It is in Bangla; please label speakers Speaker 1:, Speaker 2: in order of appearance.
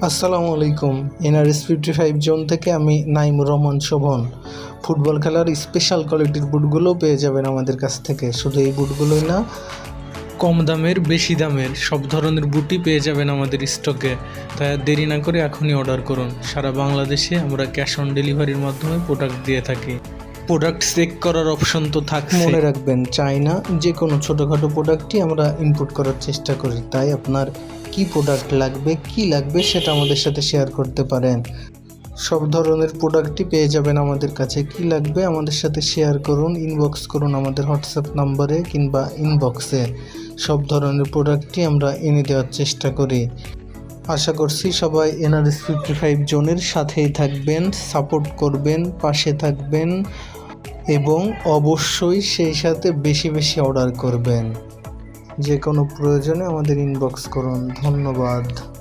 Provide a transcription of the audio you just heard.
Speaker 1: আসসালামু আলাইকুম। এনআরএস 55 জোন থেকে আমি নাইমুর রহমান শোভন। ফুটবল খেলার স্পেশাল কোয়ালিটির বুটগুলো পেয়ে যাবেন আমাদের কাছ থেকে। শুধু এই বুটগুলোই না, কম দামের বেশি দামের সব ধরনের বুটই পেয়ে যাবেন আমাদের স্টকে। তাই আর দেরি না করে এখনই অর্ডার করুন। সারা বাংলাদেশে আমরা ক্যাশ অন ডেলিভারির মাধ্যমে প্রোডাক্ট দিয়ে থাকি। প্রোডাক্ট চেক করার অপশন তো থাকছে। মনে রাখবেন, চাইনা যে কোনো ছোটোখাটো প্রোডাক্টই আমরা ইনপুট করার চেষ্টা করি। তাই আপনার কি প্রোডাক্ট লাগবে, কি লাগবে সেটা আমাদের সাথে শেয়ার করতে পারেন। সব ধরনের প্রোডাক্টই পেয়ে যাবেন আমাদের কাছে। কি লাগবে আমাদের সাথে শেয়ার করুন, ইনবক্স করুন আমাদের হোয়াটসঅ্যাপ নাম্বারে কিংবা ইনবক্সে। সব ধরনের প্রোডাক্টই আমরা এনে দেওয়ার চেষ্টা করি। আশা করছি সবাই এনআরএস 55 জোনের সাথেই থাকবেন, সাপোর্ট করবেন, পাশে থাকবেন এবং অবশ্যই সেই সাথে বেশি বেশি অর্ডার করবেন। যে কোনো প্রয়োজনে আমাদের ইনবক্স করুন। ধন্যবাদ।